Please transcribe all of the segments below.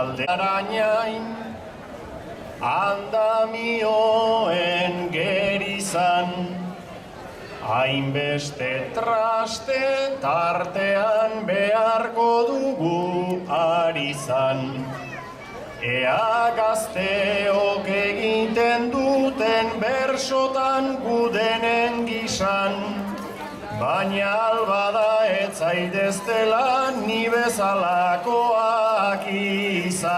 alde arañain, andamioen gerizan, hainbeste traste tartean beharko dugu arizan. Ea gazteok egiten duten bersotan gudenen gisan, baina albada ez zaiteztela ni bezalakoak izan.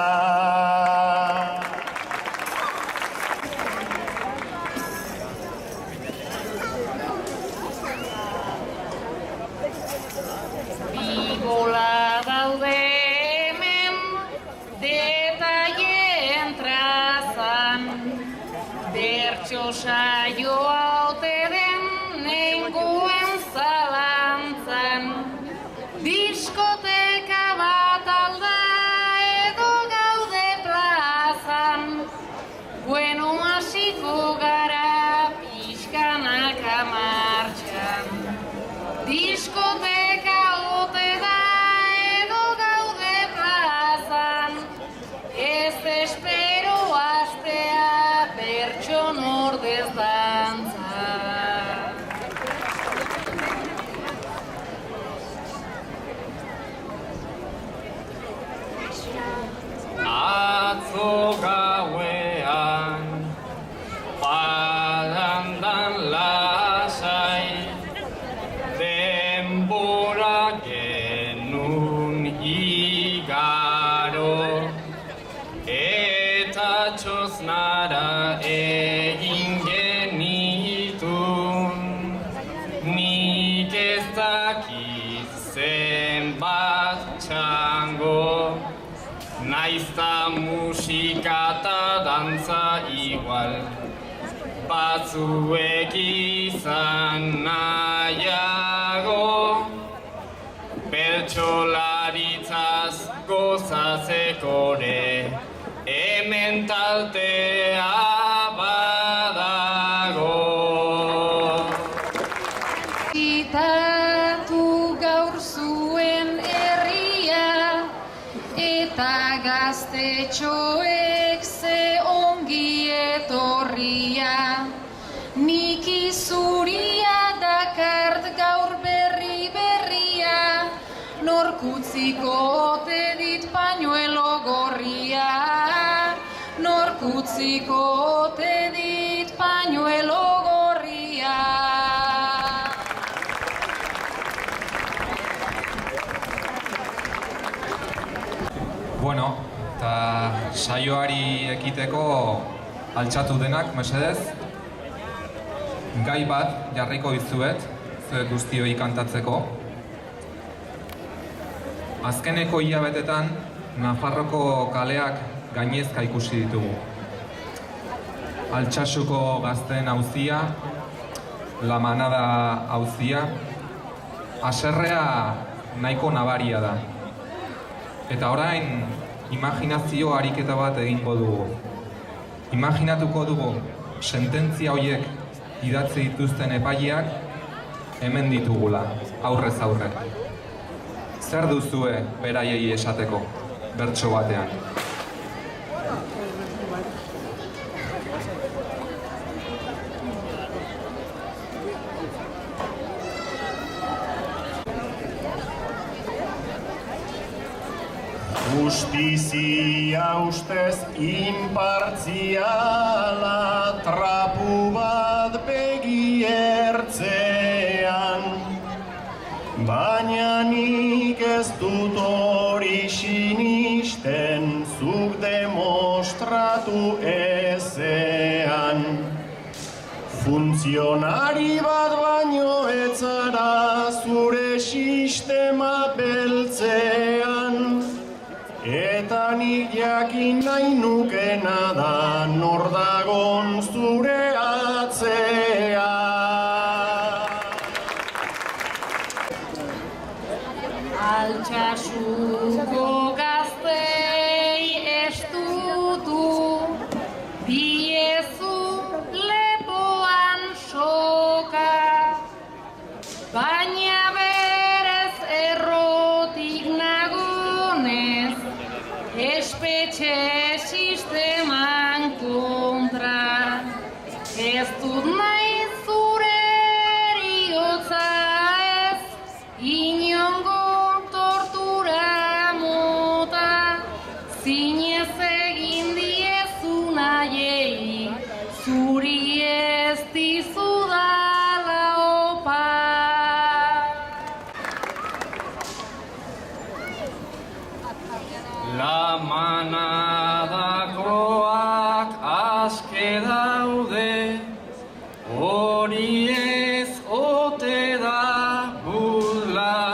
Bigola daude hemen detaien trazan, bertso saioa ote den nengoen zalantzan, diskoteka bat alda edo gaude plazan, bueno hasiko gara pixkanaka martxan, diskoteka ote da edo gaude plazan, ez espero astea bertson ordez dantza. Atzo gauean parandan lasai, denbora genuen igaro, eta txosnara egin genitun, nik ez dakit zenbat txango, naizta musika eta dantza igual, batzuek izan nahiago, bertsolaritzaz gozatzekore, hemen taltea badago. Itatu gaur zuen herria, eta gaztetxoek ze ongi etorria, nik izuria dakart gaur berria, nork utziko ote dit pañuelo gorria, nork utziko ote dit pañuelo gorria. Bueno, eta saioari ekiteko altxatu denak, mesedez, gai bat jarriko dizuet, zuek guztioi kantatzeko. Azkeneko hilabetetan, Nafarroko kaleak gainezka ikusi ditugu. Altsasuko gazteen auzia, La Manada auzia, haserrea nahiko nabaria da. Eta orain, imaginazio ariketa bat egingo dugu. Imaginatuko dugu, sententzia horiek idatzi dituzten epaileak hemen ditugula, aurrez aurre. Zer duzue beraiei esateko, bertso batean? Justizia ustez inpartziala trapu bat begi ertzean, baina nik ez dut hori sinisten zuk demostratu ezean. Funtzionari bat baino ez zara zure sistema beltzean, eta nik jakin nahi nukena da nor dagon zure atzean. Altsasuko gaztei estutu diezu lepoan soka, baina berez errotik nagonez espero sisteman kontra. Ez dut nahi zure eriotza ez, inongo tortura mota, zinez egin diezu nahiei, zuri ez dizudala opa. La manadakoak aske daude, hori ez ote da burla,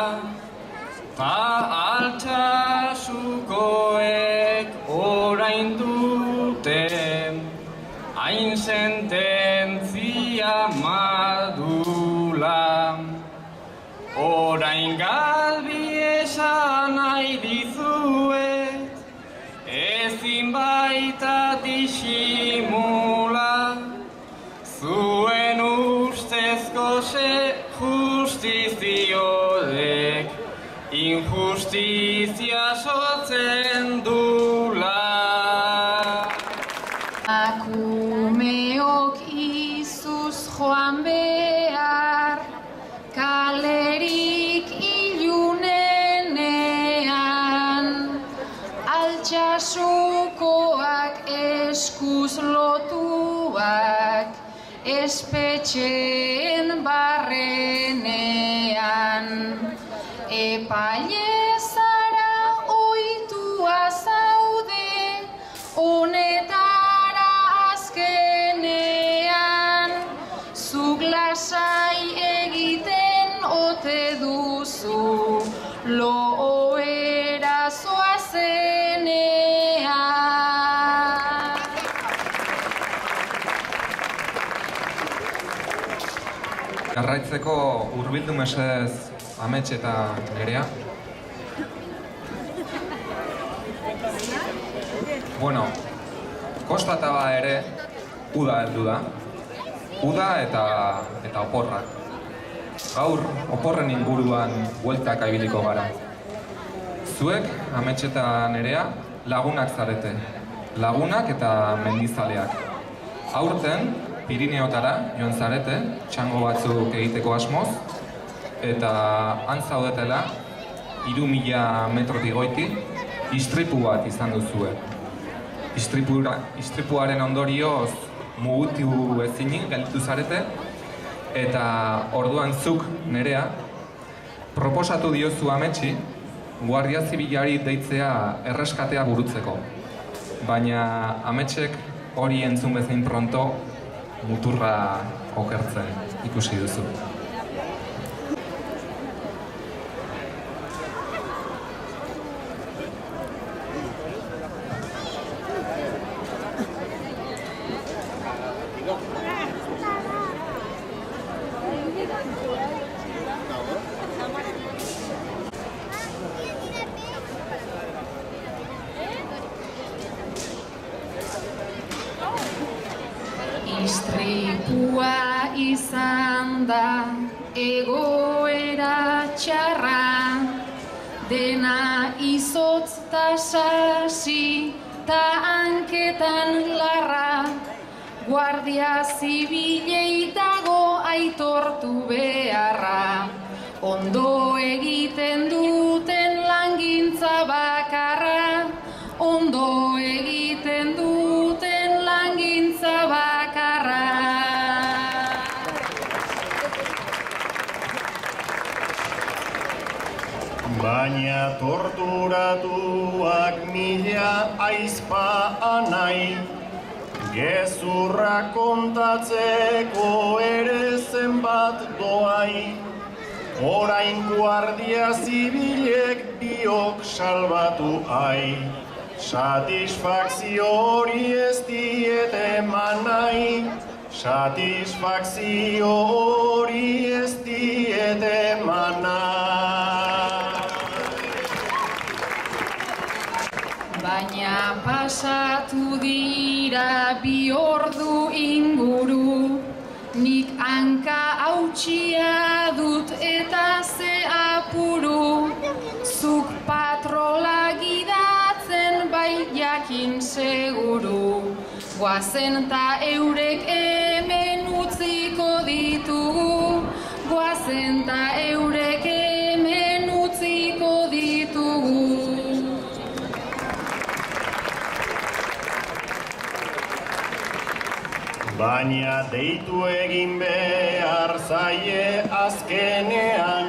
ta Altsasukoek orain duten, hain sententzia mardula. Orain galbi esan nahi dizuet, ezin baita disimula, zuen ustezko justiziorek injustizia sortzen dula. Akumeok izuz joan behar, kalerik ilunenean, Altsasukoak eskuz lotuak, espetxeen barrenean. Epaile zara ohitua zaude, honetara azkenean, zuk lasai egiten ote duzu, lo erasoa zenean. Jarraitzeko hurbildu mesedez Amets eta Nerea. Bueno, kostata ba ere, uda heldu da. Uda eta oporrak. Gaur oporren inguruan bueltaka ibiliko gara. Zuek, Amets eta Nerea, lagunak zarete. Lagunak eta mendizaleak. Aurten, Pirineotara joan zarete, txango batzuk egiteko asmoz, eta han zaudetela, 3000 metrotik goiti, istripu bat izan duzue. Istripuaren ondorioz mugutu ezinik gelditu zarete, eta orduan zuk, Nerea, proposatu diozu Ametsi, Guardia Zibilari deitzea erreskatea burutzeko. Baina Ametsek hori entzun bezain pronto, muturra okertzen ikusi duzu. Istripua izan da egoera txarra, dena izotz ta sasi ta hanketan larra, Guardia Zibilei dago aitortu beharra, ondo egiten duten langintza bakarra, ondo egiten duten langintza bakarra. Baina torturatuak mila aizpa anai, gezurra kontatzeko ere zenbat doai, orain Guardia Zibilek biok salbatu ai, satisfakzio hori ez diete eman nahi, satisfakzio hori ez diete eman nahi. Baina pasatu dira 2 ordu inguru, nik hanka hautsia dut eta ze apuru, zuk patrola gidatzen bai jakin seguru, guazen ta eurek hemen utziko ditugu, guazen ta eurek hemen utziko ditugu. Baina deitu egin behar zaie azkenean,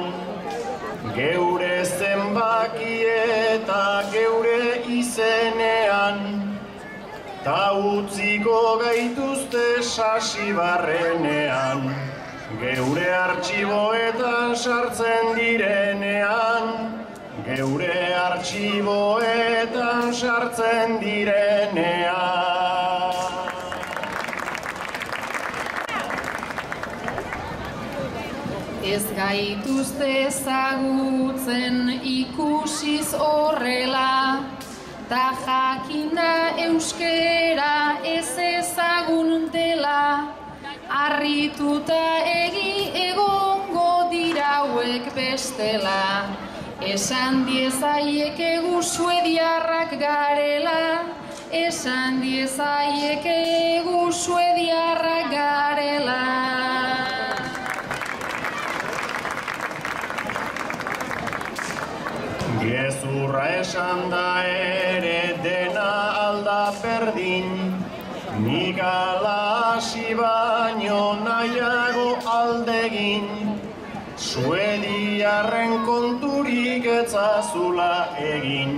geure zenbaki eta geure izenean, ta utziko gaituzte sasi barrenean, geure artxiboetan sartzen direnean, geure artxiboetan sartzen direnean. Ez gaituzte ezagutzen ikusiz horrela, ta jakinda euskera ez ezagun dela, harrituta egongo dira hauek bestela, esan diezaiekegu suediarrak garela, esan diezaiekegu suediarrak garela. Gezurra esan da ere dena alda berdin, nik ala hasi baino nahiago aldegin, suediarren konturik etzazula egin,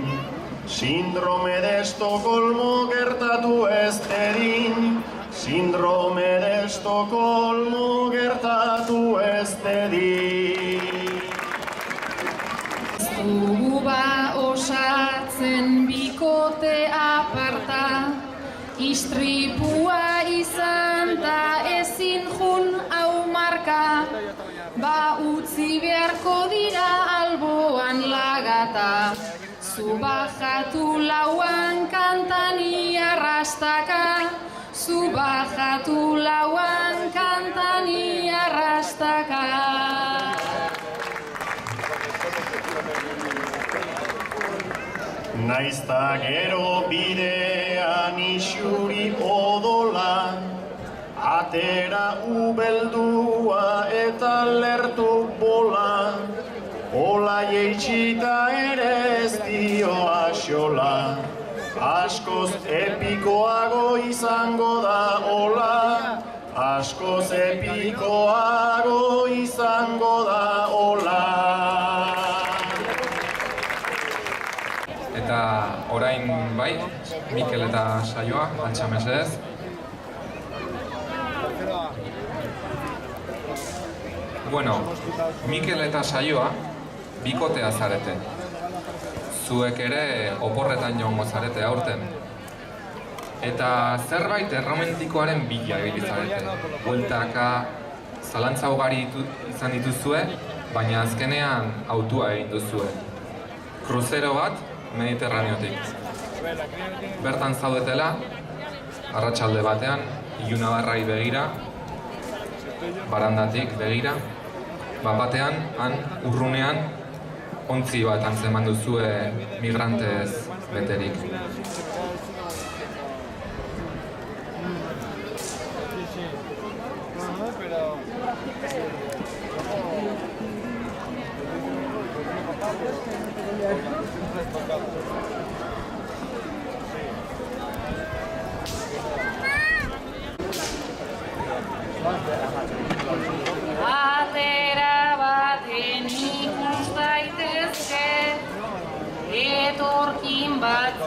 sindrome de Estocolmo gertatu ez dedin, sindrome de Estocolmo gertatu ez dedin. Dugu ba osatzen bikote aparta, istripua izan da ezin jun hau marka, ba utzi beharko dira alboan lagata, zu bajatu lauan kantani arrastaka, zu bajatu lauan kantani arrastaka. Naizta gero bidean isuri odola, atera ubeldua eta lertu bola, ola jeitxita ere ez dio axola, askoz epikoago izango da ola, askoz epikoago izango da ola. Eta orain bai, Mikel eta saioa, altxa mesedez. Bueno, Mikel eta saioa bikotea zarete. Zuek ere oporretan joango zarete aurten. Eta zerbait erromantikoaren bila ibili zarete. Bueltaka, zalantza ugari izan dituzue, baina azkenean autua egin duzue. Kruzero bat, Mediterraneotik. Bertan zaudetela, arratsalde batean, ilunabarrai begira, barandatik begira, batean, han, urrunean, ontzi bat antzeman duzue migrantez beterik. Atera baten ikus daitezke, etorkin bat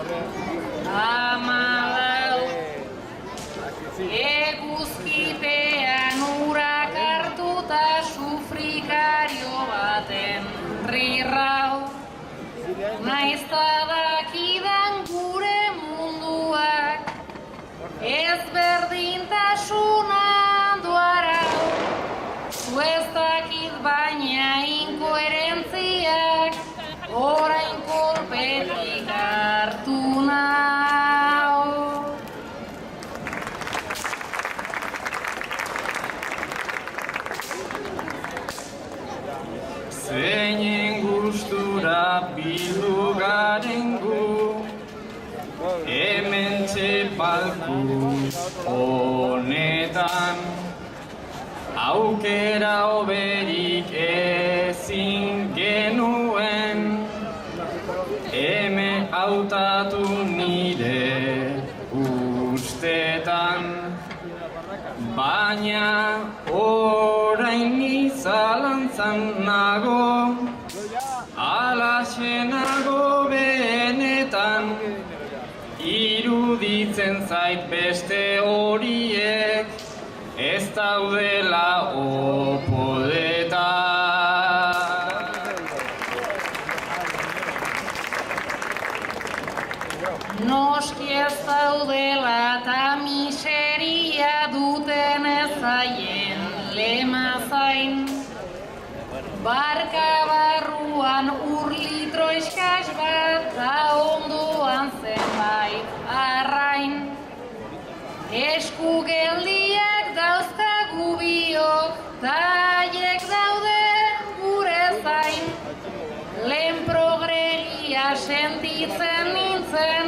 palku honetan, aukera hoberik ezin genuen, eme hautatu nire ustetan, baina orain izalantzan nago, alaxe nago benetan, iruditzen zait beste horiek ez daudela opodetan. Noski ez daudela eta miseria duten ezaien lema zain. Barka barruan litro eskas bat ta ondoan zenbait arrain. Esku geldiak dauzkagu biok ta haiek daude gure zain. Lehen progregia sentitzen nintzen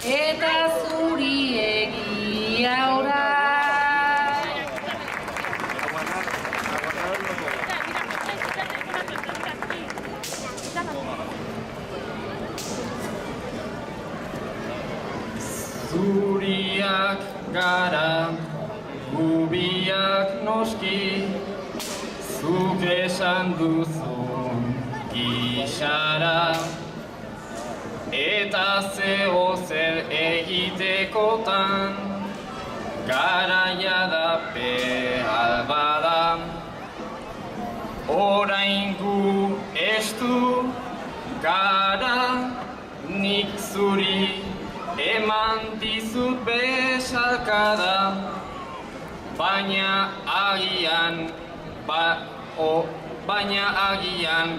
eta zuri egia orain. Zuriak gara, gubiak noski, zuk esan duzun gixara, eta zeo zer egitekotan, garaia da behar bada. Orain gu estu gara, nik zuri eman dizut besalkada, baina agian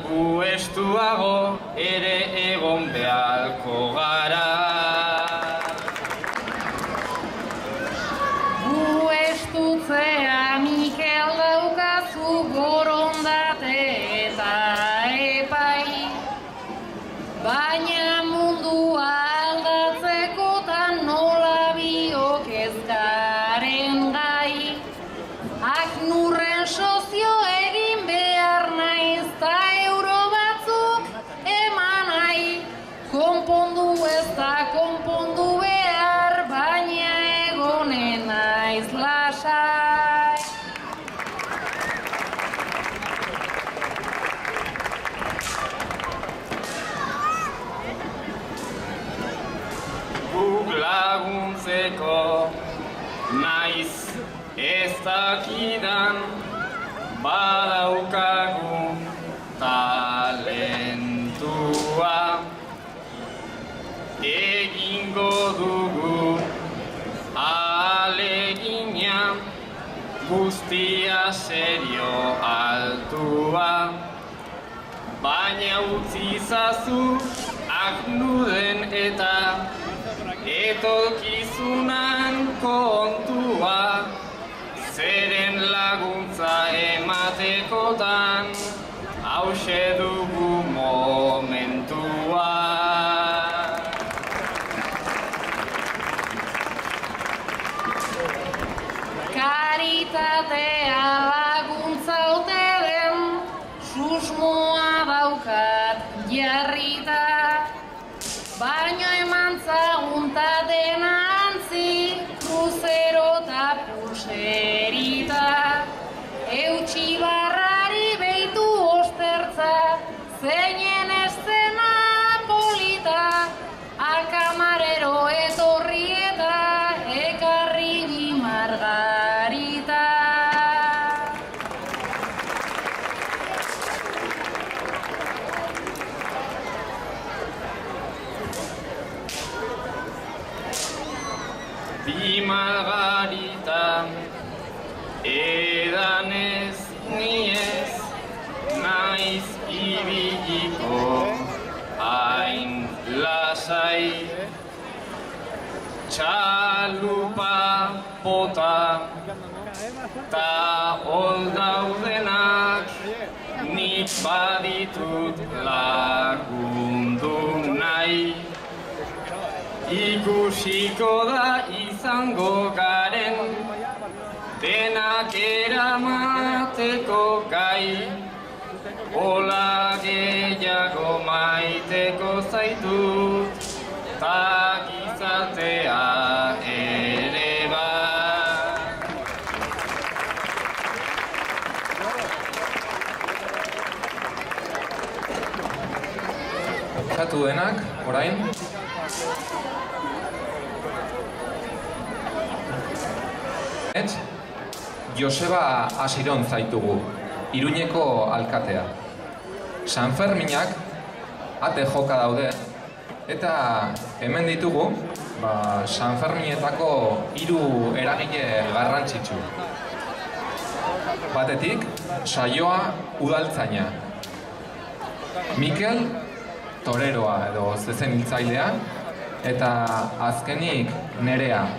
gu estuago ere egon beharko gara. Gu estutzea Mikel daukazu borondate eta epai, baina mundua aldatzekotan nola biok ez garen gai. Aknurren sozio egin behar naiz ta euro batzuk eman nahi. Konpondu ez da konpondu behar, baina egonen naiz lasai. Guk laguntzeko naiz ez dakidan, badaukagu talentua, egingo dugu ahalegina, guztia serio altua, baina utzi zazu aknuden eta etorkizunan kontua, zeren laguntza ematekotan hauxe dugu momentua. Karitatea laguntza ote den, susmoa daukat jarrita, baina emantzagunta dena antzi, kruzero eta pulserita. Eutsi barrari behitu ostertza, zeinen eszena polita, akamarero etorri eta ekarri bi margarita. Bi margarita, edanez niez, naiz ibiliko hain lasai. Txalupa bota, ta hol daudenak, nik baditut lagundu nahi. Ikusiko da joango garen, denak eramateko gai, hola gehiago maiteko zaitut, ta gizartea ere bai. Katu denak, orain. Joseba Asiron zaitugu, Iruñeko alkatea. Sanferminak ate joka daude, eta hemen ditugu Sanferminetako 3 eragile garrantzitsu. Batetik, saioa udaltzaina. Mikel, toreroa edo zezeniltzailea, eta azkenik Nerea,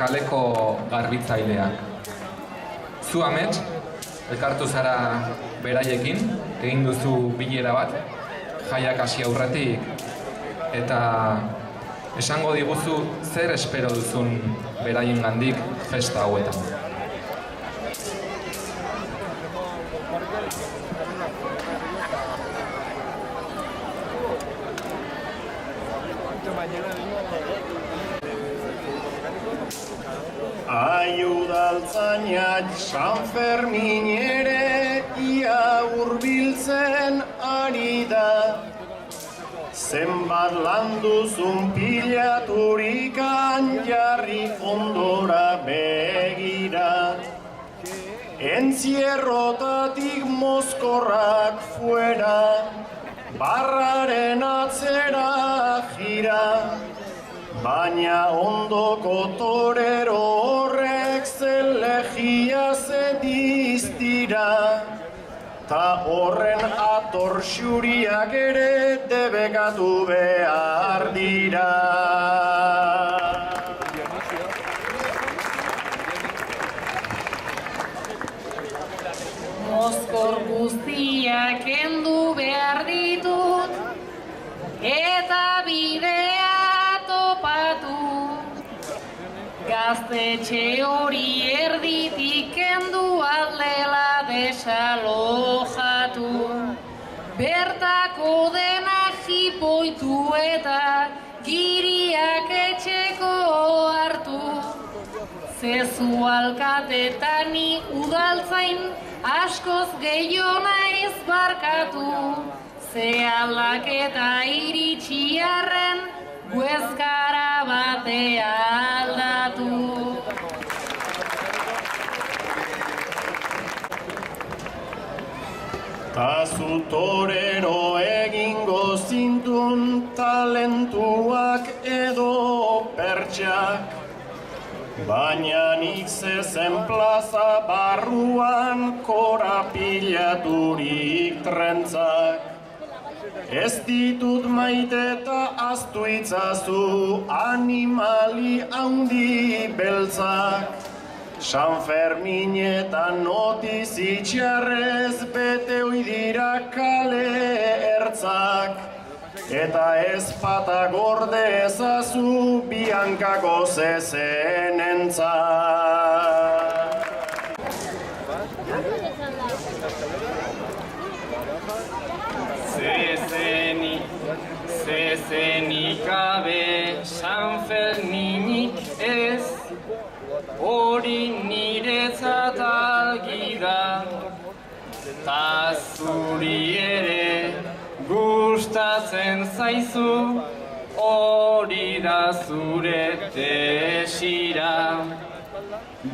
kaleko garbitzailea. Zu amets, elkartu zara beraiekin, egin duzu bilera bat, jaiak hasi aurretik, eta esango diguzu zer espero duzun beraiengandik festa hauetan. Udaltzainak Sanfermin ere ia hurbiltzen ari da. Zenbat lan duzun pilaturikan jarri ondora begira. Entzierrotatik mozkorrak fuera, barraren atzera jira. Baina ondoko torero horrek zelegia zediztira, ta horren ator xuriak ere debekatu behar dira. Mozkor guztiak kendu behar ditut, eta bidea topatu. Gaztetxe hori erditik kendu aldela desalojatu. Bertako denak jipoitu eta giriak etxeko hartu. Zezu alkatetani udaltzain askoz gehiago naiz barkatu. Ze aldaketa iritsi arren, guezkara batea aldatu. Ta zu torero egingo zintun talentuak edo pertsak, baina nik zezen plaza barruan korapilaturik trentzak. Ez ditut maite eta aztu itzazu animali handi beltzak. Sanferminetan notizitxarrez bete oidira kale ertzak. Eta ez pata gorde ezazu biankako zezenentzak. Zezenik gabe Sanferminik ez, hori niretzat argi da, ta zuri ere gustatzen zaizu, hori da zure desira.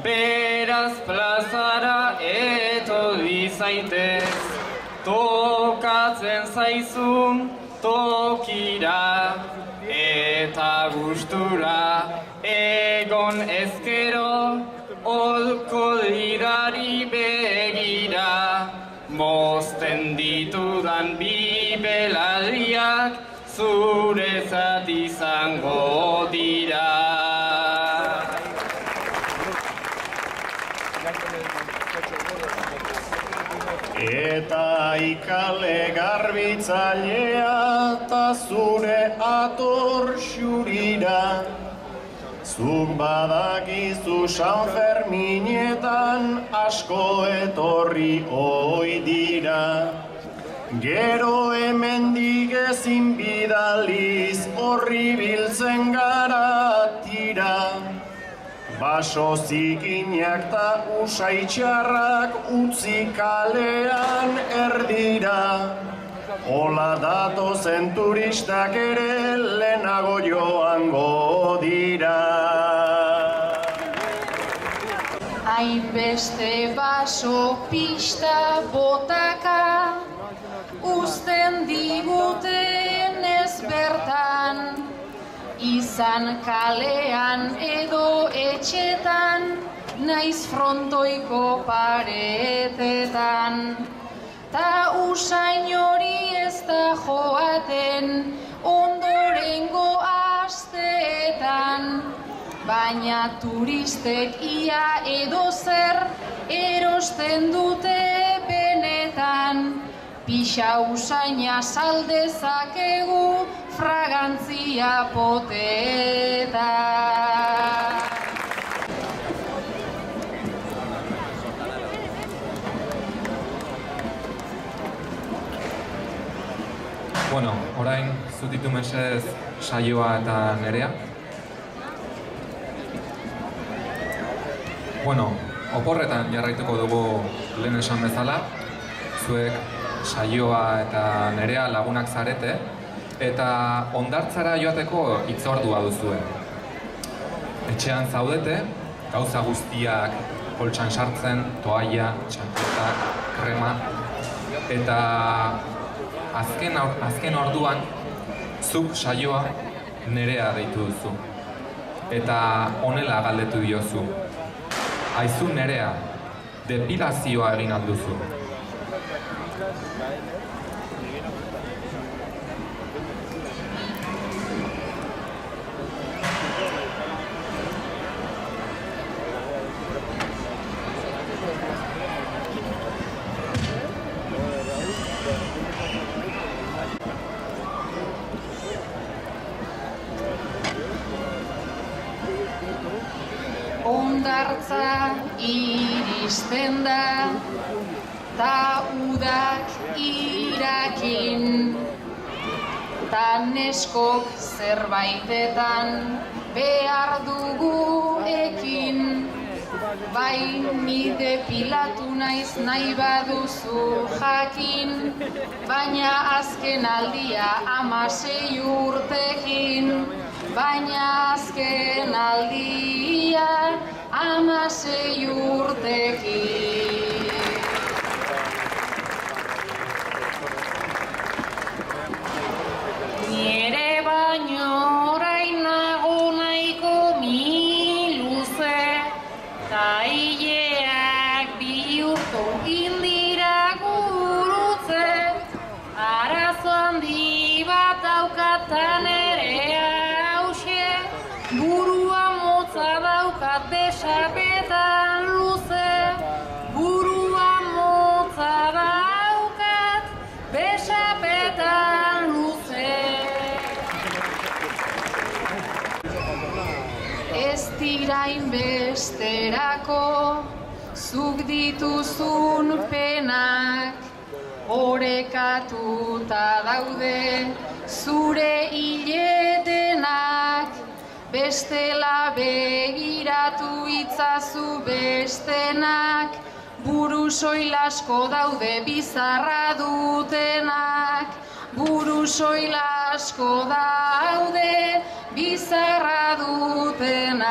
Beraz plazara etorri zaitez, tokatzen zaizun tokira, eta gustura egon ezkero, olkodidari begira. Mozten ditudan bi belarriak zurezat izango dira. Eta ikale garbitzailea ta zure ator xurira, Zuk badakizu San Ferminetan asko etorri oi dira. Gero hemendik ezin bidaliz horri biltzen gara tira. Baso zikinak ta usaitxarrak utzi kalean erdira. Hola datozen turistak ere lehenago joango dira. Hainbeste baso pista botaka, uzten diguten ez bertan, izan kalean edo etxetan, naiz frontoiko paretetan. Ta usain hori ez da joaten ondorengo asteetan, baina turistek ia edo zer erosten dute benetan. Pixa usaina saldezakegu fragantzia poteta. Bueno, orain zutitu mesez saioa eta Nerea. Bueno, oporretan jarraituko dugu lehen esan bezala. Zuek saioa eta Nerea lagunak zarete, eta hondartzara joateko hitzordua duzue. Etxean zaudete, gauza guztiak poltsan sartzen, toalla, txanketak, krema, eta azken orduan zuk saioa Nerea deitu duzu. Eta honela galdetu diozu. Aizu Nerea, depilazioa egin alduzu. Hondartza iristen da, ta udak irakin, ta neskok zerbaitetan behar dugu ekin. Bai, ni depilatu naiz nahi baduzu jakin, baina azken aldia 16 urtekin. Baina azken aldia 16 urtekin. Ni ere baino orain nago nahiko miluze, ta hileak bihurtu indira gurutze. Arazo handi bat daukatan Nerea, burua motza daukat besapetan luze. Burua motza daukat besapetan luze. Ez dira inbesterako zuk dituzun penak, orekatuta daude zure hiletenak. Bestela begiratu itzazu bestenak, buru soilasko daude bizarra dutenak. Buru soilasko daude bizarra dutenak.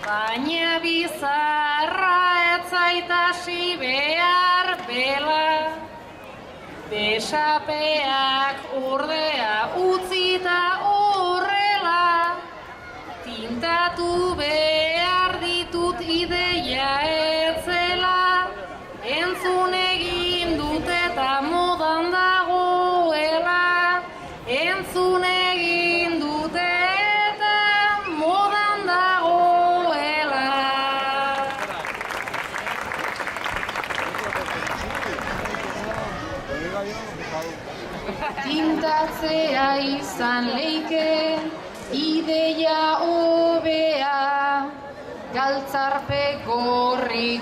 Baina bizarra ez zaitasi behar bela, besapeak ordea utzita horrela. Tintatu behar ditut ideia etzela, entzun egin dut eta modan dagoela. Entzun egin dut eta modan dagoela. galtzea izan leike, ideia hobea, galtzarpe gorri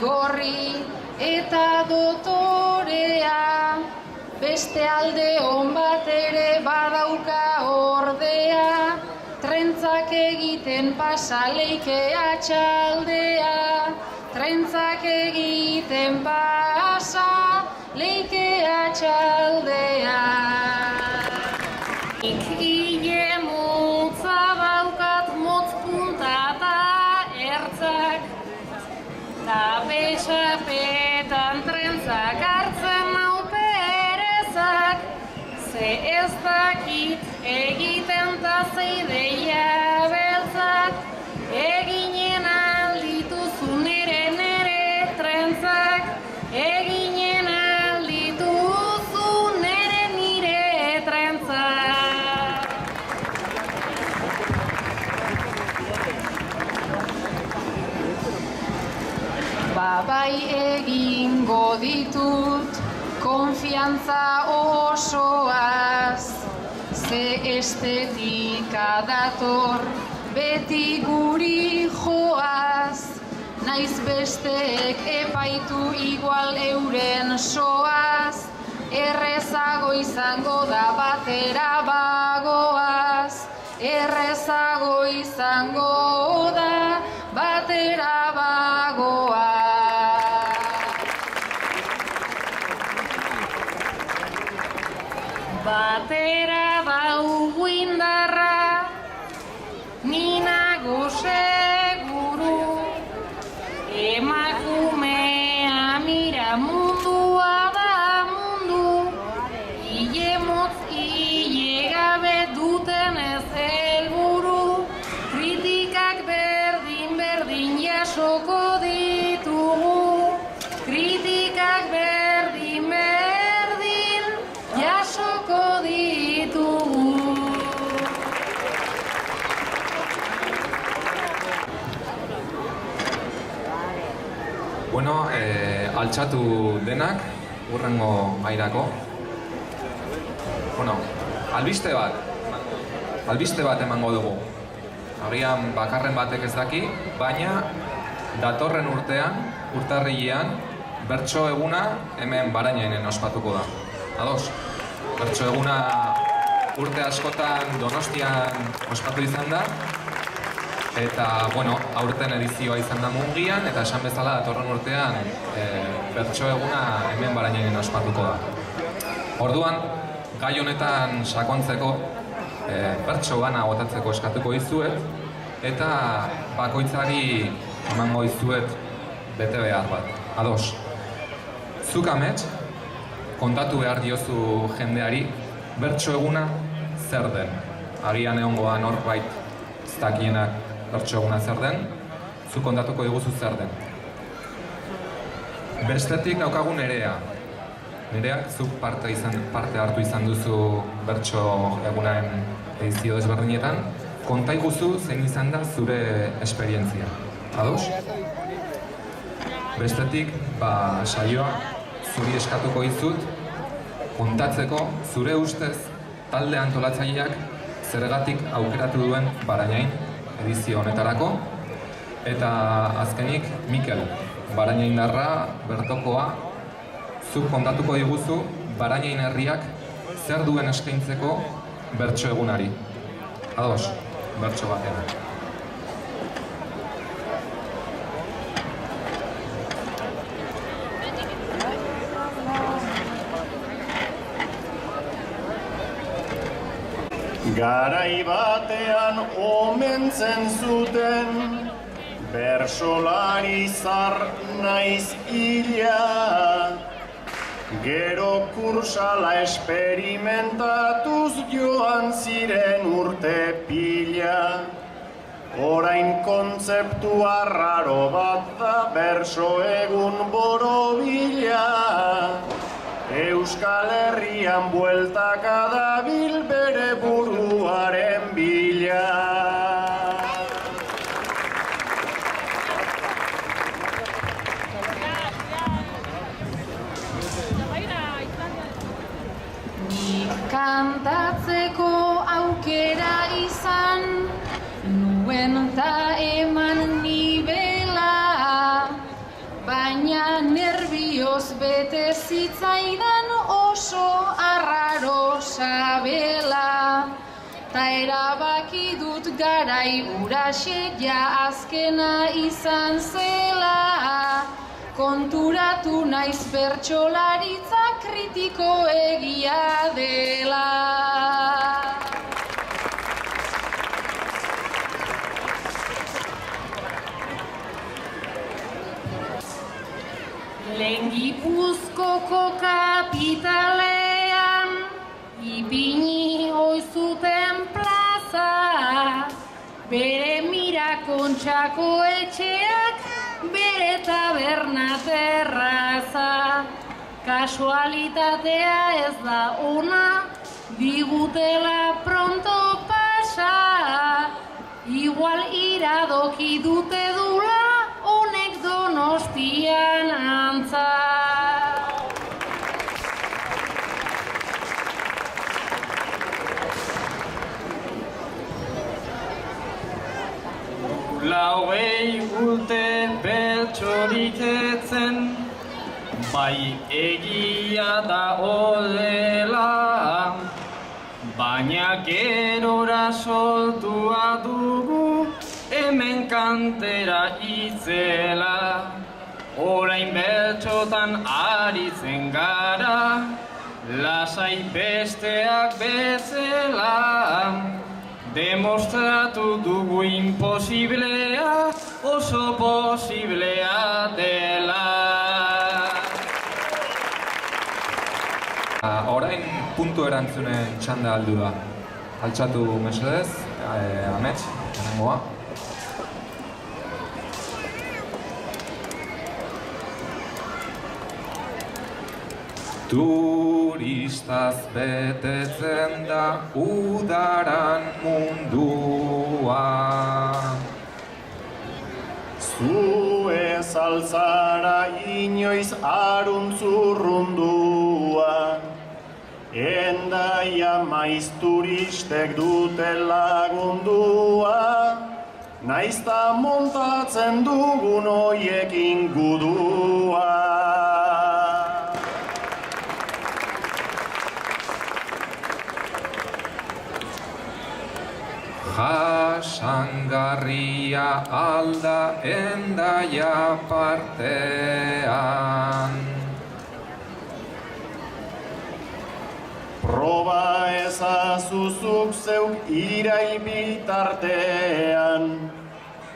eta dotorea, beste alde on bat ere badauka ordea, trentzak egiten pasa leike atxaldea, trentzak egiten pasa leike atxaldea. Ile mutza daukat motz punta eta ertzak, ta besapetan trentzak hartzen nau perezak, ze ez dakit egiten ta zeideia beltzak, eginen aldituzu nere trentzak, eginen aldituzu nire trentzak. Bai egingo ditut konfiantza osoaz, ze estetika dator beti guri joaz, naiz besteek epaitu igual euren soaz, errezago izango da batera bagoaz, errezago izango da batera bagoaz. Batera baugu indarra, ni nago seguru, emakumea mira mundua da mundu, ile motz ile gabe duten ez helburu, kritikak berdin jasoko ditugu, kritikak berdin jasoko ditugu. Bueno, altxatu denak, hurrengo mairako. Bueno, albiste bat emango dugu. Agian bakarren batek ez daki, baina datorren urtean, urtarrilean, bertso eguna hemen Barañainen ospatuko da. Ados, bertso eguna urte askotan Donostian ospatu izan da, eta, bueno, aurten edizioa izan da Mungian, eta esan bezala datorren urtean bertso eguna hemen Barañainen ospatuko da. Orduan, gai honetan sakontzeko, bertso bana botatzeko eskatuko dizuet, eta bakoitzari emango dizuet bete behar bat. Ados, zuk amets, kontatu behar diozu jendeari bertso eguna zer den. Agian egongo da norbait ez dakienak bertso eguna zer den, zuk kontatuko diguzu zer den. Bestetik daukagu Nerea. Nereak zuk parte hartu izan duzu bertso egunaren edizio desberdinetan. Konta iguzu zein izan da zure esperientzia. Ados? Bestetik, saioa zuri eskatuko dizut, kontatzeko zure ustez talde antolatzaileak zergatik aukeratu duen Barañain edizio honetarako. Eta azkenik, Mikel, Barañaindarra, bertokoa, zuk kontatuko diguzu Barañain herriak zer duen eskaintzeko bertso egunari. Ados, bertso batean. Garai batean omentzen zuten, bersolari zar naiz hila. Gero kursala esperimentatuz joan ziren urte pila. Orain kontzeptua raro bat da berso egun borobila. Euskal Herrian bueltaka dabil bere buruaren bila. Nik kantatzeko zitzaidan oso arraro sabela, ta erabaki dut garai huraxe ja azkena izan zela. Konturatu naiz bertsolaritza kritiko egia dela. Lehen Gipuzkoko kapitalean ipini oizuten plaza, bere Mirakontxako etxeak, bere taberna terraza. Kasualitatea ez da ona, digutela pronto pasa, igual iradoki dute dula, honek Donostian antza. Laugei urte bertsorik etzen, bai egia da horrela, baina gerora sortua dugu hemen kantera itzela. Orain bertsotan aritzen gara, lasai besteak bezala. Demostratu dugu imposiblea, oso posiblea dela. Orain puntu erantzunen txanda aldu da. Altxatu mesedez, amets, lehenengoa. Turistaz betetzen da udaran mundua. Zu ez altzara inoiz aruntzurrundua, Endaia maiz turistek dute lagundua, naizta montatzen dugun hoiekin gudua. Jasangarria alda Endaia partean. Proba ezazuzuk zeuk irai bitartean,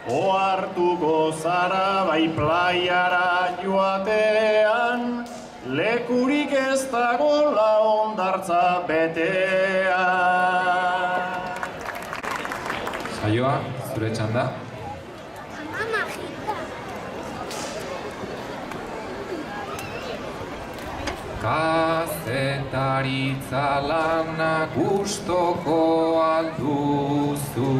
ohartuko zara bai playara joatean, lekurik ez dagola hondartza betean. Saioa, zure txanda. Kazetaritza lana gustoko alduzu.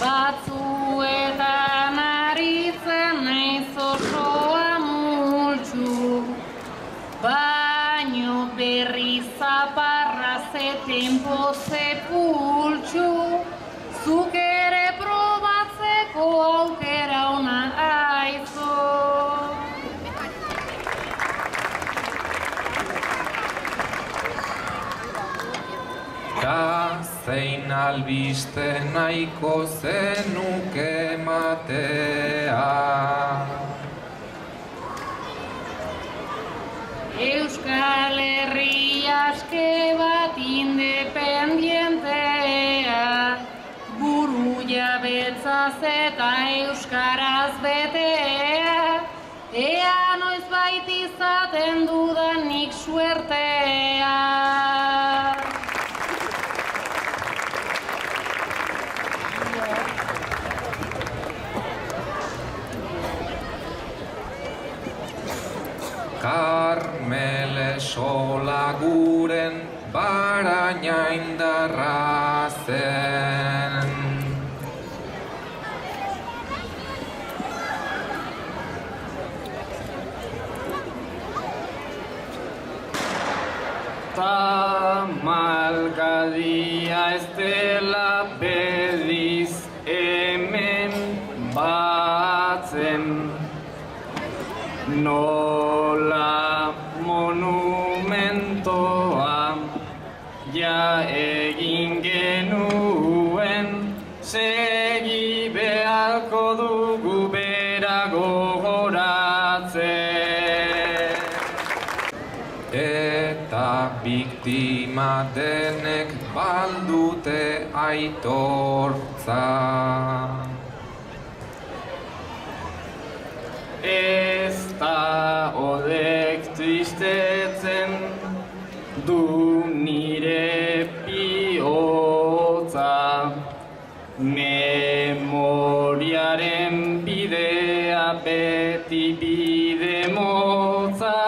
Batzuetan aritzen naiz osoa multzu, baino berri zaparra ze tempo ze pultsu, zuk ere probatzeko aukera ona aizu. Da zein albiste nahiko zenuke matea. Euskal Herria aske bat independientea, buru jabetzaz eta euskaraz betea, ea noizbait izaten dudanik suertea. Karmele sola guren baraina indarra zen. Tamalgadia ez dela berriz hemen batzen, nola segi beharko dugu bera gogoratzen. Eta biktima denek baldute aitortza. Ez da odek tristetzen du nire bihotza, memoriaren bidea beti bide motza,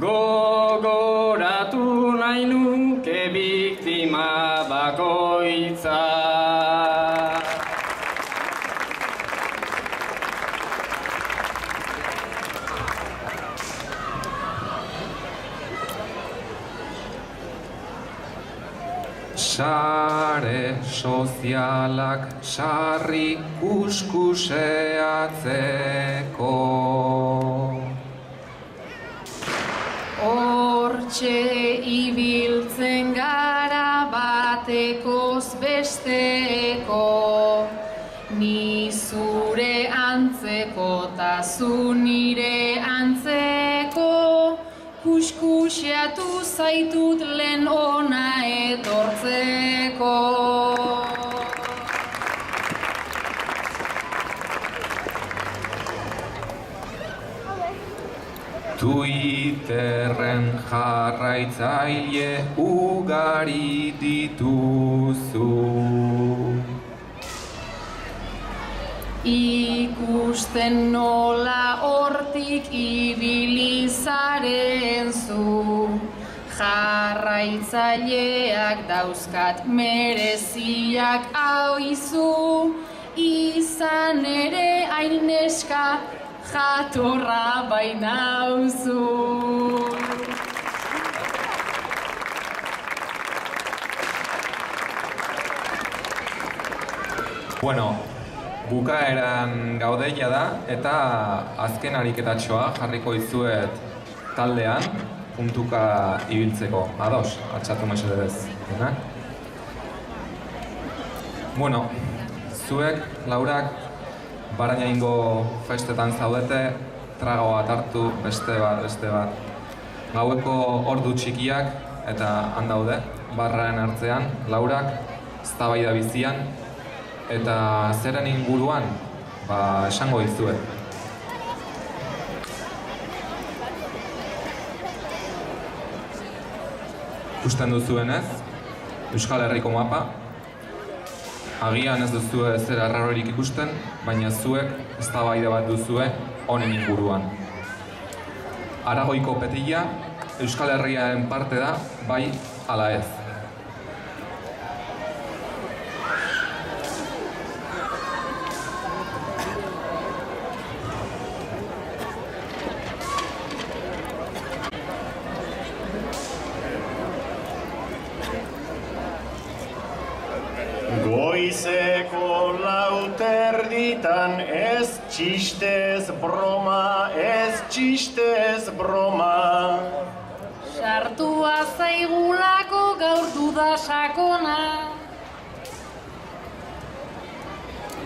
gogoratu nahi nuke biktima bakoitza. Sare sozialak sarri kuskuseatzeko. Hortxe ibiltzen gara batekoz besteko, ni zure antzeko ta zu nire antzeko, kuskuseatu zaitut lehen ona etortzeko. Twitterren jarraitzaile ugari dituzu. Ikusten nola hortik ibili zaren zu, jarraitzaileak dauzkat mereziak hau izu, izan ere hain neska jatorra bainauzu. Bueno, bukaeran gaudeia da eta azken ariketatxoa jarriko dizuet taldean puntuka ibiltzeko. Ados, altxatu mesedez. Bueno, zuek, laurak, barainaingo festetan zaudete, trago bat hartu, beste bat. Gaueko ordu txikiak eta han daude, barraren hartzean, laurak, eztabaida bizian, eta zeren inguruan, esango dizuet. Ikusten duzuenez, Euskal Herriko mapa, agian ez duzue zer arrarorik ikusten, baina zuek eztabaida bat duzue honen inguruan. Aragoiko petila Euskal Herriaren parte da, bai ala ez. Goizeko lauterditan ez txistez broma. Sartua zaigulako gaur duda sakona.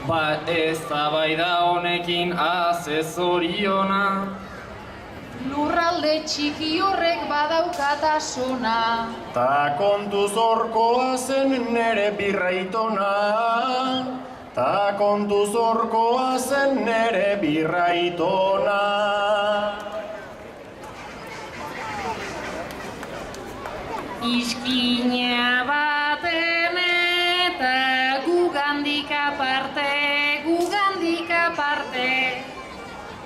Ba ez zabaida honekin azezoriona. Lurralde txiki horrek badaukatasuna. Ta kontuz horkoa zen nere birraitona. Ta kontuz horkoa zen nere birraitona. Iskina baten eta gugandik aparte.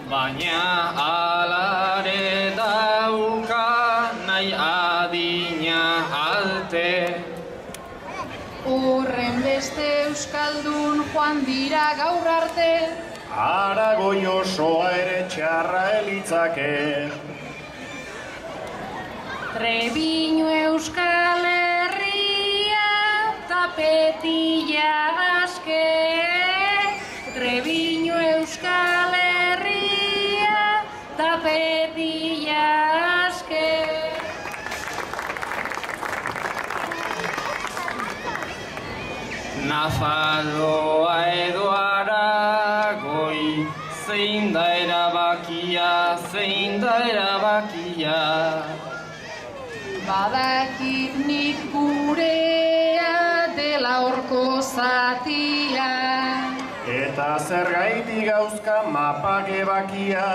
Baina alare dauka nahi adina alte. Horren beste euskaldun joan dira gaur arte. Aragoi osoa ere txarra elitzake. Trebiñu Euskal Herria tapetilla aske. Trebiñu Euskal Herria tapetilla aske. Nafarroa edo Aragoi, zein da erabakia, zein da erabakia. Badakit nik gurea dela horko zatia. Eta zergaitik gauzka mapak ebakia.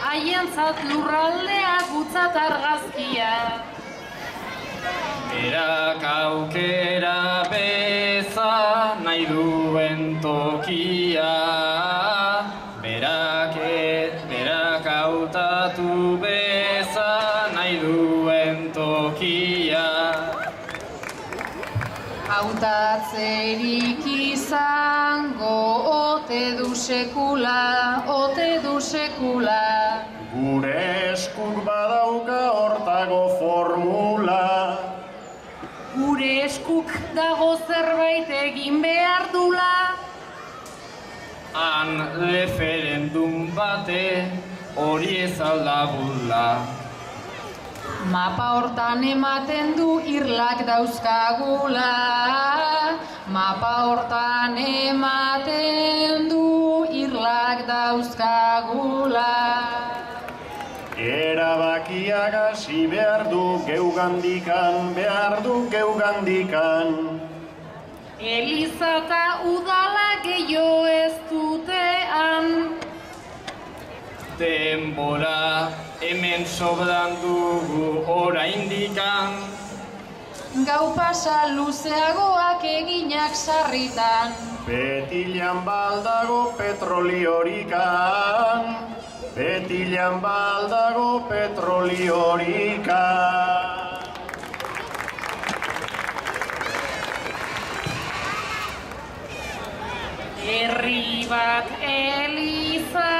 Haientzat lurraldea gutzat argazkia. Berak aukera beza nahi duen tokia. Berak hautatu beza nahi duen tokia. Hautatzerik izango ote du sekula, ote du sekula. Gure eskuk badauka hortago formula. Gure eskuk dago zerbait egin behar dula. Han referendum bate hori ez alda bula. Mapa hortan ematen du irlak dauzkagula. Mapa hortan ematen du irlak dauzkagula. Erabakiak hasi behar du geugandikan, behar du geugandikan. Eliza eta udala gehiago ez dutean. Denbora hemen sobran dugu oraindikan. Gau pasa luzeagoak eginak sarritan. Betilan baldago petroliorikan. Betilan baldago petroliorikan. Herri bat eliza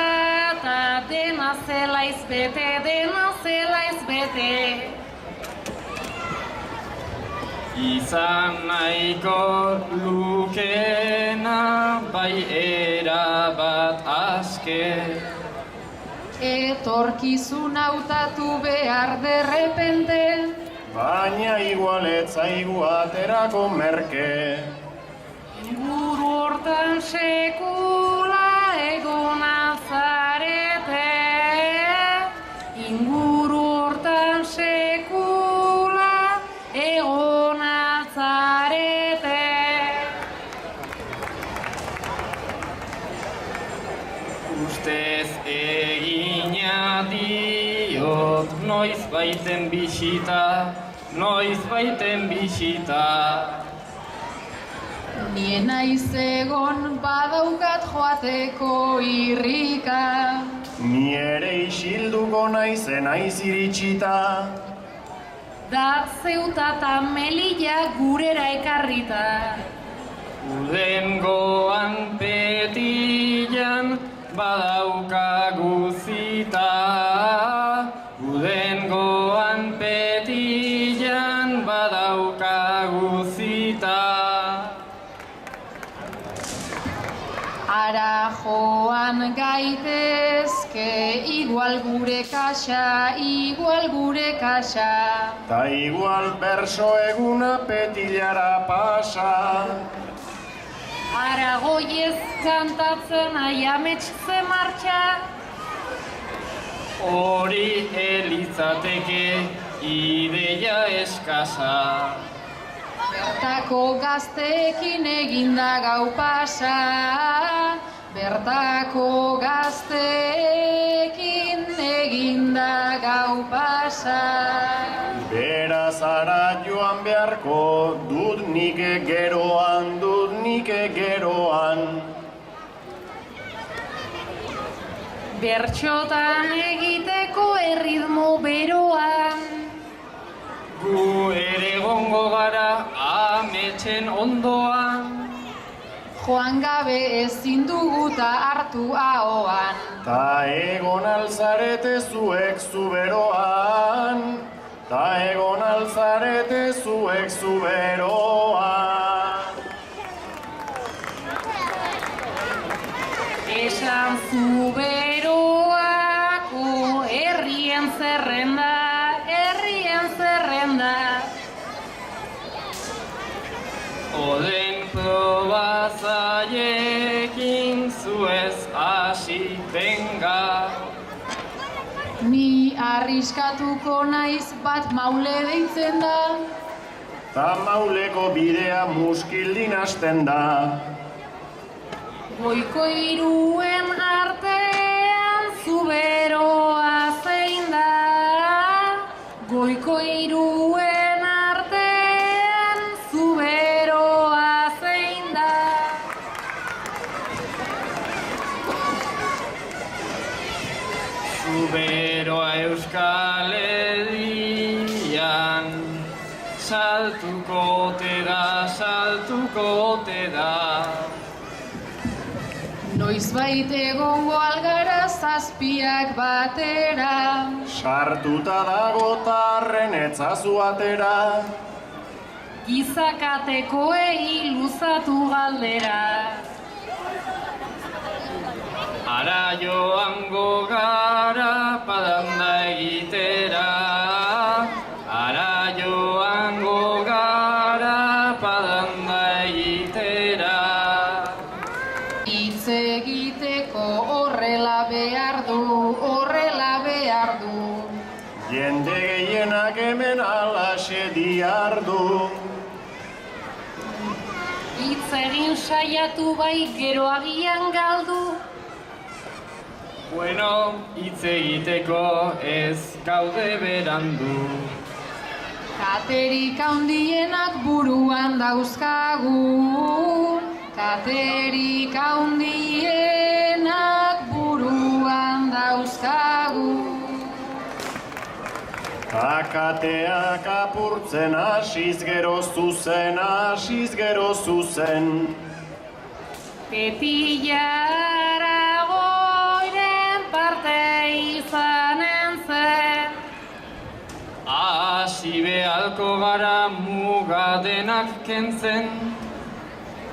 eta dena zelaiz bete, dena zelaiz bete. Izan nahiko lukena bai erabat aske. Etorkizun hautatu behar derrepente. Baina igual ez zaigu aterako merke. Inguru hortan sekula egon azarete. Inguru hortan sekula egon azarete. Ustez egina diot noiz baiten bisita, noiz baiten bisita. Nien naiz egon badaukat joateko irrika. Ni ere isilduko naizen naiz iritsita. Da Zeuta eta Melilla gurera ekarrita. Udengoan petilan badaukagu zita. Udengoan petilan badaukagu zita. Ara joan gaitezke igual gure kasa, igual gure kasa. Ta igual berso eguna petilara pasa. Aragoiez kantatzen aiametxe martxa. Hori elitzateke ideia eskasa. Bertako gazteekin eginda gau pasa. Bertako gazteekin eginda gau pasa. Beraz ara joan beharko dut nik geroan, dut nik geroan. Bertxotan egiteko erritmo beroan. Gu ere egongo gara ametsen ondoan. Joan gabe ezin dugu ta hartu ahoan. Ta egon alzarete zuek zuberoan. Ta egon alzarete zuek zuberoan. Esan zuberoako herrien zerrenda, herrien zerrenda. zobazaiekin zuez hasi tenga. Ni arriskatuko naiz bat maule deitzen da. Ta mauleko bidea muskildin hasten da. Goiko hiruen artean zuberoa zein da. Goiko hiruen artean zuberoa zein da. Zuberoa Euskal Herrian saltuko ote da. Noizbait egongo algara zazpiak batera. Sartuta dago tarren etzazu atera. Gizakatekoei luzatu galdera. Ara joango gara padanda egitera. Ara joango gara padanda egitera. Hitz egiteko horrela behar du. Jende gehienak hemen alaxe diardu. Hitz egin saiatu bai gero agian galdu. Bueno, hitz egiteko ez gaude berandu. Katerik handienak buruan dauzkagu. Katerik handienak buruan dauzkagu. Akateak apurtzen hasiz gero zuzen. Petilara goiren parte izanen zen. Hasi behalko gara muga denak kentzen.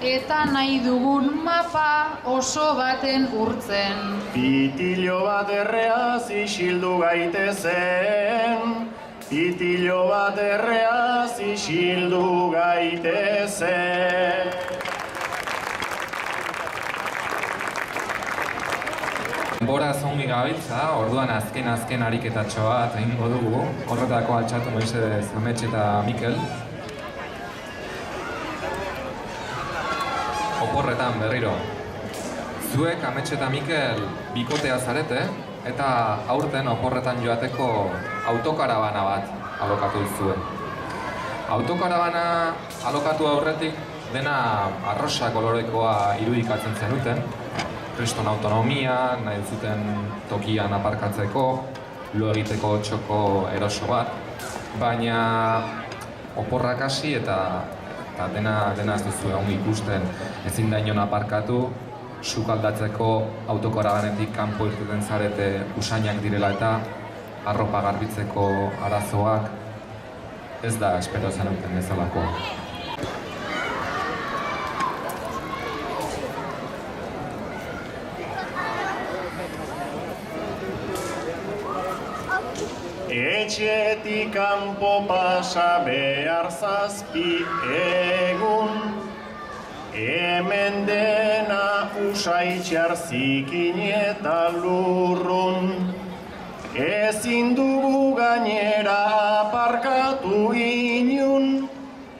Eta nahi dugun mapa oso baten urtzen. Pitillo bat erreaz isildu gaitezen. Pitillo bat erreaz isildu gaitezen. Denbora zongi gabiltza, orduan azken ariketatxo bat egingo dugu. Horretako altxatu Moises, Amets eta Mikel. Oporretan berriro. Zuek, Amets eta Mikel, bikotea zarete, eta aurten oporretan joateko autokarabana bat alokatu duzue. Autokarabana alokatu aurretik dena arrosa kolorekoa irudikatzen zenuten. Kriston autonomia, nahi zuten tokian aparkatzeko, lo egiteko txoko eroso bat, baina oporrak hasi eta dena ez duzu egon ikusten, ezin da inon aparkatu, sukaldatzeko autokarabanetik kanpo irteten zarete usainak direla eta arropa garbitzeko arazoak ez da espero zenuten bezalako. Etxetik kanpo pasa behar zazpi egun. Hemen dena usaitxar zikin eta lurrun. Ezin dugu gainera aparkatu inun,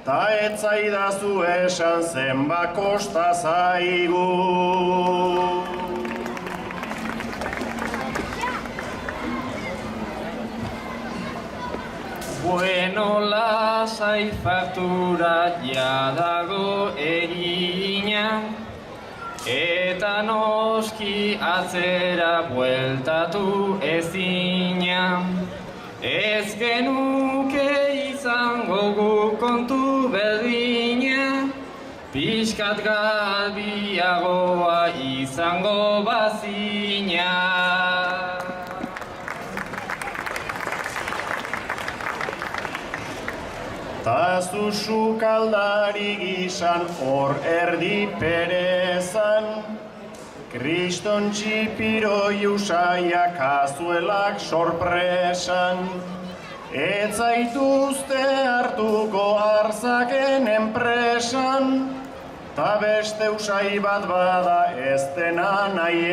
ta etzaidazu esan zenba kosta zaigu. Bueno, lasai faktura ja dago egina, eta noski atzera bueltatu ezina. Ez genuke izango gu kontu berdina, pixkat galbiagoa izango bazina. Ta zu sukaldari gizan hor erdi perezan, kriston txipiroi usaiak azuelak sorpresan. Ez zaituzte hartuko arzaken enpresan, ta beste usai bat bada ez dena nahi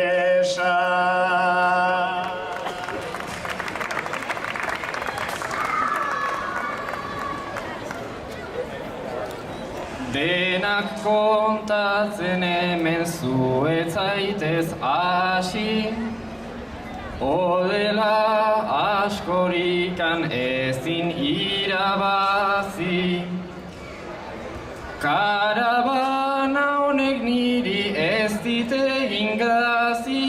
esan. Denak kontatzen hemen zu ez zaitez hasi, odela askorikan ezin irabazi. Karabana honek niri ez dit egin grazi,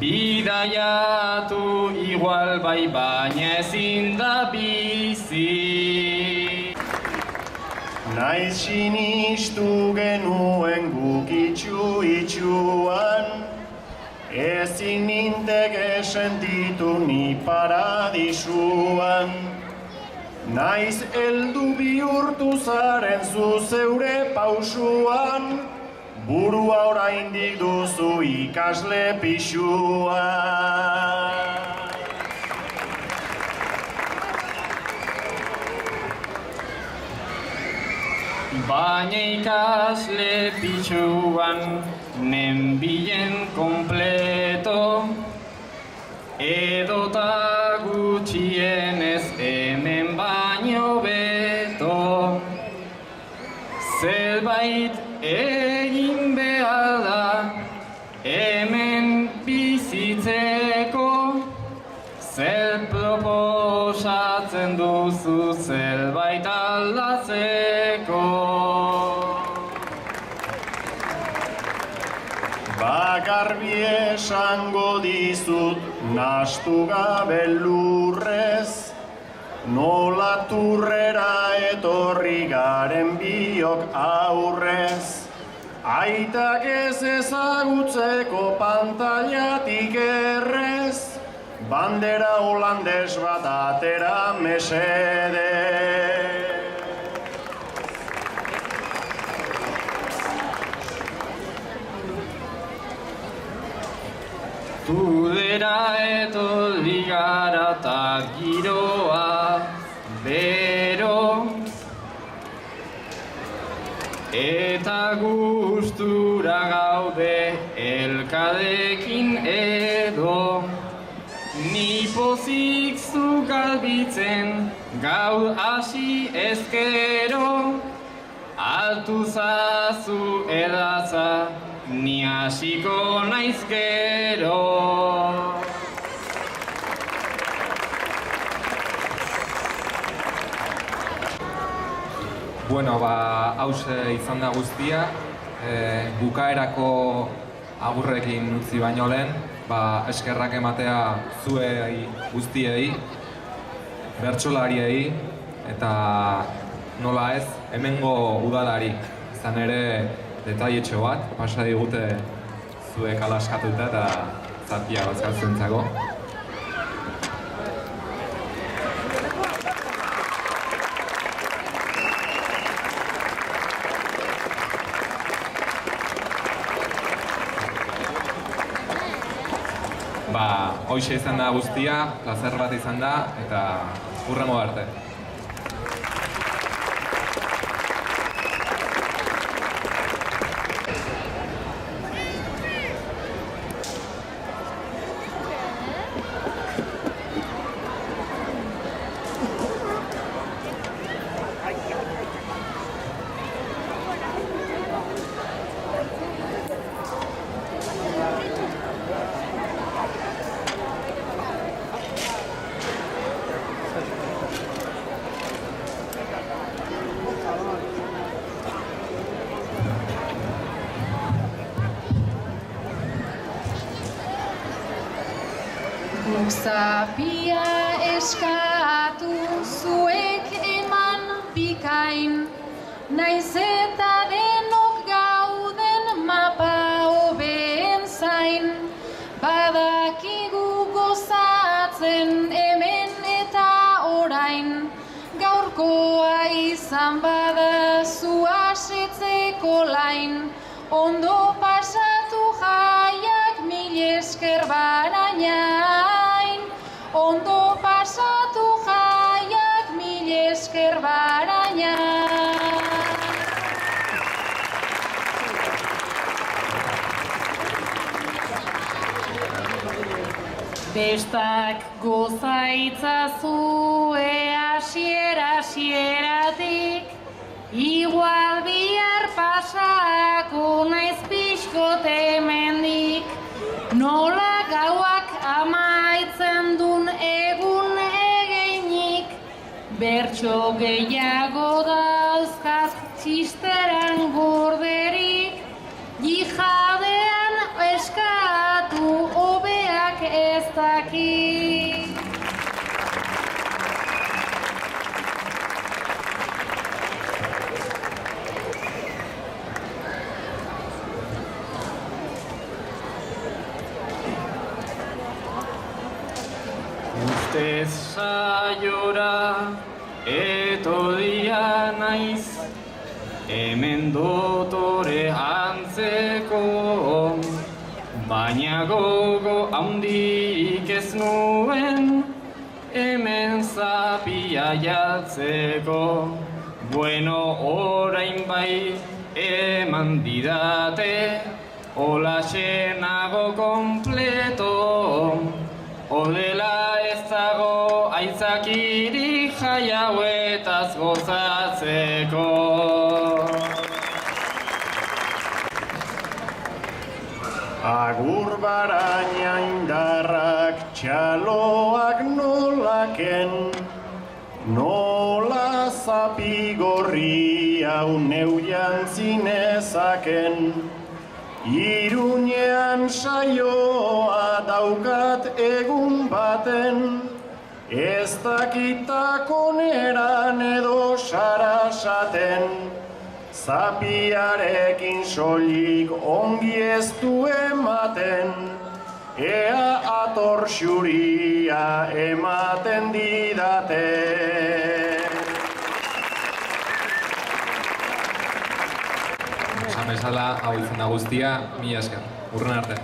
bidaiatu igual bai baina ezin da bizi. Naiz sinistu genuen guk itxuan, ezin ninteke sentitu ni paradisuan. Naiz heldu bihurtu zaren zu zeure pausuan, burua oraindik duzu ikasle pixuan. Baina ikasle pitxuan nenbilen kompleto, edota gutxienez hemen baino beto. Zerbait egin behar da hemen bizitzeko, zer proposatzen duzu zerbait aldatzeko. Bakarbi esango dizut nahastu gabe lurrez, nola turrera etorri garen biok aurrez. Aitak ez ezagutzeko pantailatik errez, bandera holandes bat atera mesede. Tudera etorri gara ta giroa bero, eta gustura gaude elkarekin edo. Ni pozik zu galbitzen gaur hasi ezkero, altu zazu erratza ni hasiko naiz gero. Bueno, hause izan da guztia, bukaerako agurrekin utzi baino lehen, eskerrak ematea zuei guztiei, bertsolariei, eta nola ez, hemengo udalari, izan ere detailetxo bat, pasa digute zuek alaskatuta eta zapia bazkaltzentzako. Hoxe izan da guztia, plazer bat izan da, eta hurrengo arte. Zapia eskatu zuek eman bikain, naiz eta denok gauden mapa hobeen zain. Badakigu gozatzen hemen eta orain, gaurkoa izan bada zu asetzeko lain. Ondo pasatu jaiak mil esker barainain, ondo pasatu jaiak mil esker barainain. Festak gozaitzazue hasieratik, igual bihar pasako naiz pixkot hemendik. Nola gauak amaitzen dun egun egeinik, bertso gehiago dauzkat txisteran gorderik, jijadean eskatu hobeak ez dakik. Ustez saiora etodia naiz, hemen dotore antzeko, baina gogo handik ez nuen, hemen zapia jatzeko. Bueno, orain bai eman didate, holaxe nago kompleto. Odela ez dago aitzakirik jai hauetaz gozatzeko. Agur baraina indarrak txaloak nolaken, nola zapigorri hau neu jantzinezaken. Iruñean saioa daukat egun baten, ez dakitakoneran edo sarasaten. Zapiarekin soilik ongi ez du ematen, ea ator xuria ematen didate. Esan bezala, hau izan da guztia, mila esker. Hurren arte.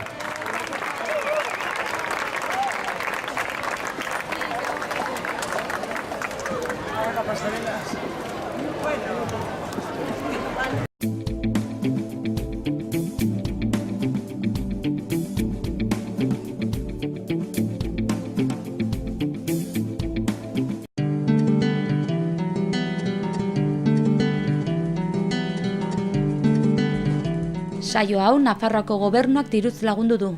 Saio hau Nafarroako Gobernuak diruz lagundu du.